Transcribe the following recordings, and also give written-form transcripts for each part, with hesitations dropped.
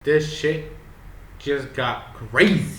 This shit just got crazy.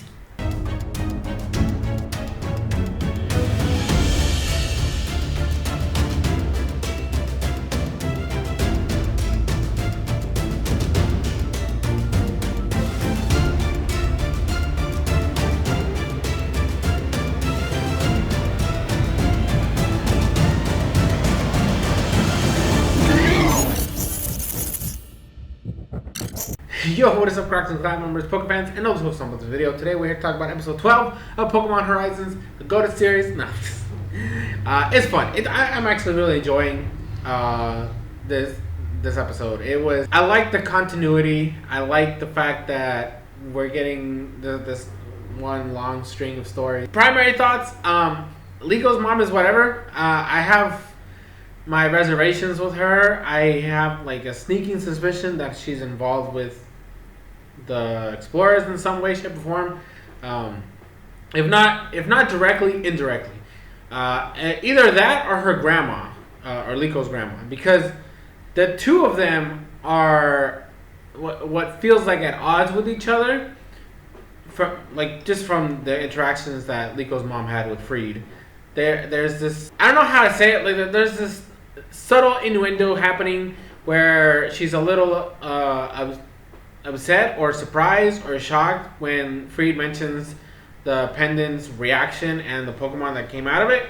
Yo, what is up, Crockxen Clan members, Pokemon fans, and those who saw this video. Today we're here to talk about episode 12 of Pokemon Horizons, the GOATed series. No, it's fun. I'm actually really enjoying this episode. I like the continuity. I like the fact that we're getting this one long string of stories. Primary thoughts: Liko's mom is whatever. I have my reservations with her. I have like a sneaking suspicion that she's involved with the explorers in some way, shape, or form. If not directly, indirectly. Either that or her grandma, or Liko's grandma, because the two of them are what feels like at odds with each other. From from the interactions that Liko's mom had with Freed, there's this, I don't know how to say it. Like there's this subtle innuendo happening where she's a little upset or surprised or shocked when Freed mentions the pendant's reaction and the Pokemon that came out of it.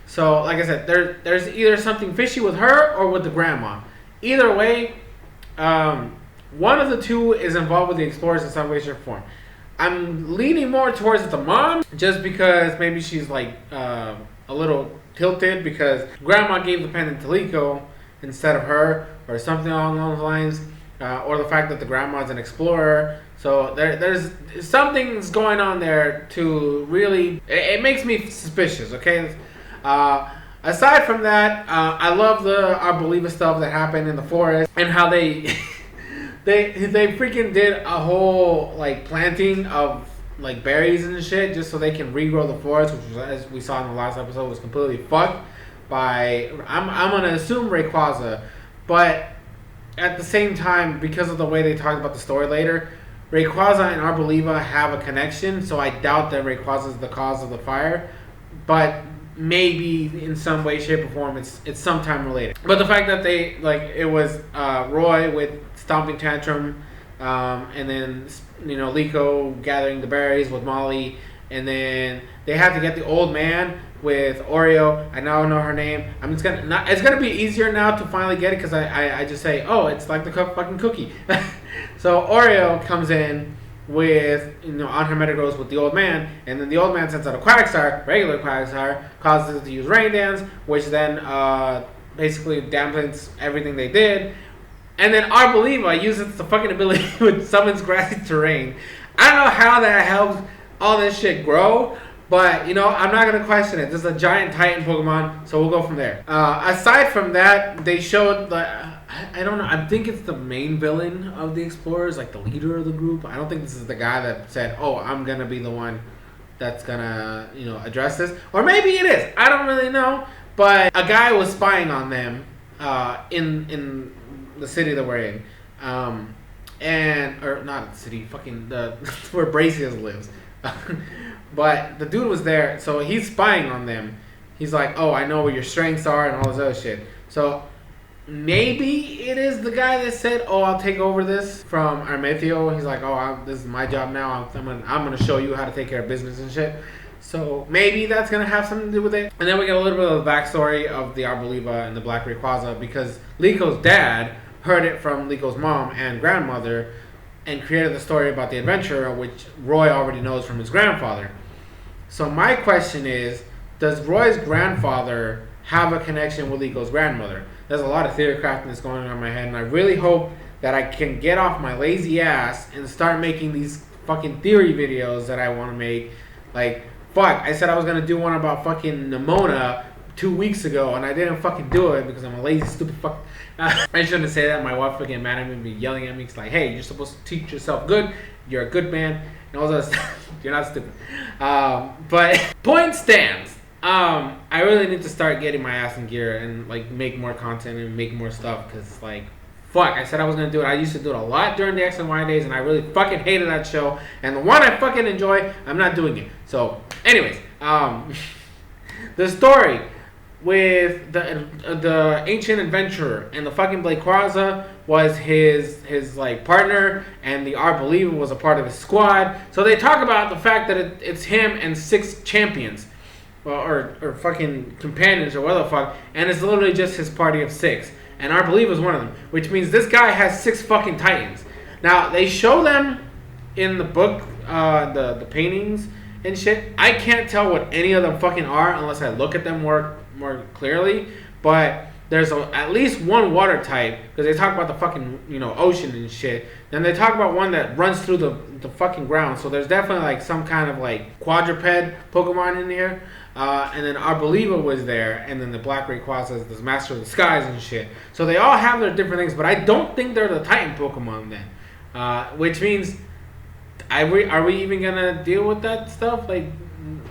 So, like I said, there's either something fishy with her or with the grandma. Either way, one of the two is involved with the explorers in some way, shape, or form. I'm leaning more towards the mom, just because maybe she's like a little tilted because grandma gave the pendant to Liko instead of her, or something along those lines. Or the fact that the grandma's an explorer. So there's something's going on there to really, it makes me suspicious, okay? Aside from that, I love the Arboliva stuff that happened in the forest, and how they they freaking did a whole like planting of like berries and shit just so they can regrow the forest, which was, as we saw in the last episode, was completely fucked by, I'm gonna assume Rayquaza, but at the same time, because of the way they talked about the story later, Rayquaza and Arboliva have a connection, so I doubt that Rayquaza is the cause of the fire, but maybe in some way, shape, or form it's sometime related. But the fact that they, like, it was Roy with Stomping Tantrum, and then, you know, Liko gathering the berries with Molly, and then they had to get the old man with Oreo. I now know her name. It's gonna be easier now to finally get it because I just say, oh, it's like the fucking cookie. So Oreo comes in with, you know, on her Metagross with the old man, and then the old man sends out a Quagsire, regular Quagsire, causes it to use Rain Dance, which then basically dampens everything they did. And then Arboliva uses the fucking ability which summons grassy terrain. I don't know how that helps all this shit grow, but, you know, I'm not going to question it. This is a giant Titan Pokemon, so we'll go from there. Aside from that, they showed, I don't know, I think it's the main villain of the Explorers, like the leader of the group. I don't think this is the guy that said, oh, I'm going to be the one that's going to, you know, address this. Or maybe it is. I don't really know. But a guy was spying on them in the city that we're in. Or not the city, fucking where Bracious lives. But the dude was there, so he's spying on them. He's like, oh, I know where your strengths are and all this other shit. So maybe it is the guy that said, oh, I'll take over this from Armetheo. He's like, oh, this is my job now. I'm gonna show you how to take care of business and shit. So maybe that's gonna have something to do with it. And then we get a little bit of the backstory of the Arboliva and the Black Rayquaza, because Liko's dad heard it from Liko's mom and grandmother and created the story about the adventure, which Roy already knows from his grandfather. So my question is, does Roy's grandfather have a connection with Liko's grandmother? There's a lot of theory crafting that's going on in my head, and I really hope that I can get off my lazy ass and start making these fucking theory videos that I want to make. Like, fuck, I said I was going to do one about fucking Nimona 2 weeks ago, and I didn't fucking do it because I'm a lazy, stupid fuck. I shouldn't say that. My wife would get mad at me and be yelling at me. It's like, hey, you're supposed to teach yourself good. You're a good man. And all that stuff. You're not stupid. But point stands. I really need to start getting my ass in gear and like make more content and make more stuff, because like Fuck, I said I was gonna do it. I used to do it a lot during the X and Y days, and I really fucking hated that show. And the one I fucking enjoy, I'm not doing it. So, anyways, the story with the ancient adventurer and the fucking Blake Quaza was his like partner, and the Art Believer was a part of his squad. So they talk about the fact that it's him and 6 champions, or fucking companions, or whatever the fuck, and it's literally just his party of 6. And Art Believer is one of them, which means this guy has 6 fucking titans. Now they show them in the book, the paintings and shit. I can't tell what any of them fucking are unless I look at them more clearly. But there's at least one water type, because they talk about the fucking ocean and shit. Then they talk about one that runs through the fucking ground. So there's definitely like some kind of like quadruped Pokemon in here. And then Our Believer was there, and then the Black Rayquaza is the Master of the Skies and shit. So they all have their different things, but I don't think they're the Titan Pokemon then. Which means, are we even gonna deal with that stuff? Like,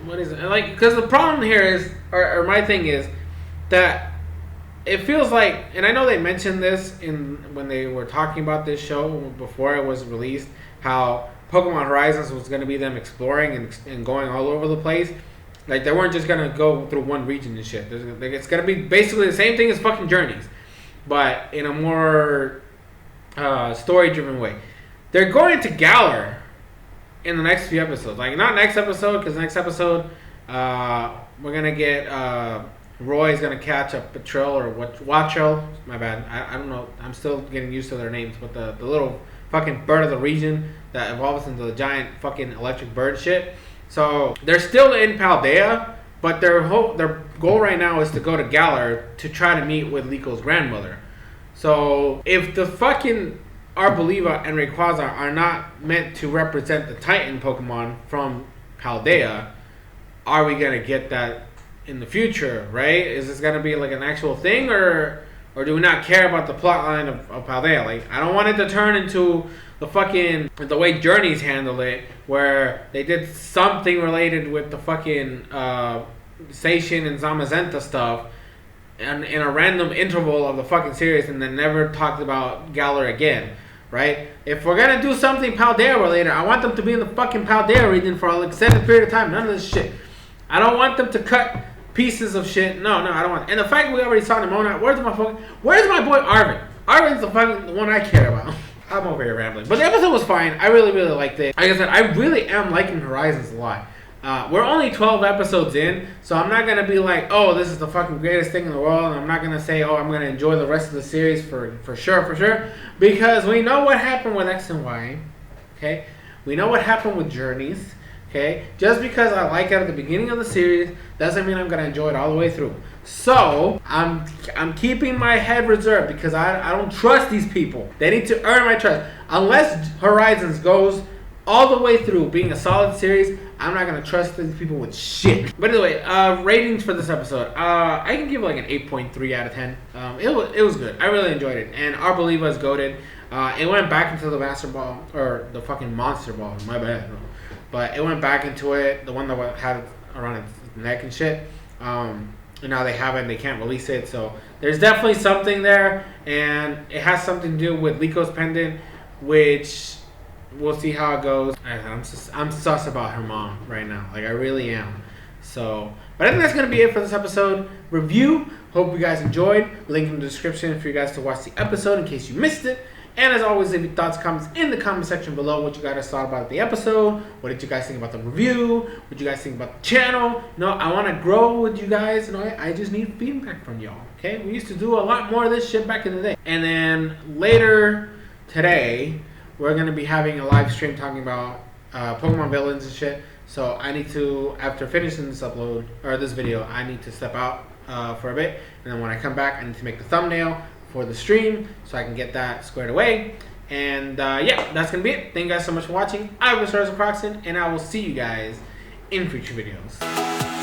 what is it? Like, because the problem here is, or my thing is, that it feels like, and I know they mentioned this when they were talking about this show before it was released, how Pokemon Horizons was gonna be them exploring and going all over the place. Like, they weren't just gonna go through one region and shit. It's gonna be basically the same thing as fucking Journeys, but in a more story-driven way. They're going to Galar in the next few episodes. Like, not next episode, because next episode we're gonna get Roy's gonna catch a Patrol or Wattrel. My bad. I don't know. I'm still getting used to their names, but the little fucking bird of the region that evolves into the giant fucking electric bird shit. So they're still in Paldea, but their goal right now is to go to Galar to try to meet with Liko's grandmother. So if the fucking Arboliva and Rayquaza are not meant to represent the Titan Pokemon from Paldea, are we gonna get that in the future? Right? Is this gonna be like an actual thing, or do we not care about the plotline of Paldea? Like, I don't want it to turn into the way Journeys handled it, where they did something related with the fucking Seishin and Zamazenta stuff and in a random interval of the fucking series, and then never talked about Galar again, right? If we're gonna do something Paldea related, I want them to be in the fucking Paldea region for an extended period of time. None of this shit. I don't want them to cut pieces of shit. No, I don't want it. And the fact we already saw Nimona, where's my boy Arvin? Arvin's the fucking one I care about. I'm over here rambling. But the episode was fine. I really, really liked it. Like I said, I really am liking Horizons a lot. We're only 12 episodes in, so I'm not going to be like, oh, this is the fucking greatest thing in the world. And I'm not going to say, oh, I'm going to enjoy the rest of the series for sure. Because we know what happened with X and Y. Okay? We know what happened with Journeys. Okay? Just because I like it at the beginning of the series doesn't mean I'm going to enjoy it all the way through. So, I'm keeping my head reserved because I don't trust these people. They need to earn my trust. Unless Horizons goes all the way through being a solid series, I'm not going to trust these people with shit. But anyway, ratings for this episode. I can give like an 8.3 out of 10. It was good. I really enjoyed it. And Our Believer is goated. It went back into the Master Ball, or the fucking Monster Ball. My bad. But it went back into it. The one that had it around its neck and shit. And now they have it and they can't release it. So there's definitely something there. And it has something to do with Liko's pendant, which we'll see how it goes. I'm sus about her mom right now. Like, I really am. So, but I think that's going to be it for this episode review. Hope you guys enjoyed. Link in the description for you guys to watch the episode in case you missed it. And as always, leave your thoughts, comments in the comment section below. What you guys thought about the episode. What did you guys think about the review? What did you guys think about the channel? I want to grow with you guys. I just need feedback from y'all. Okay? We used to do a lot more of this shit back in the day. And then later today, we're going to be having a live stream talking about Pokemon villains and shit. So I need to, after finishing this this video, I need to step out for a bit. And then when I come back, I need to make the thumbnail for the stream so I can get that squared away. And yeah, that's gonna be it. Thank you guys so much for watching. I was SoresanCrockxen, and I will see you guys in future videos.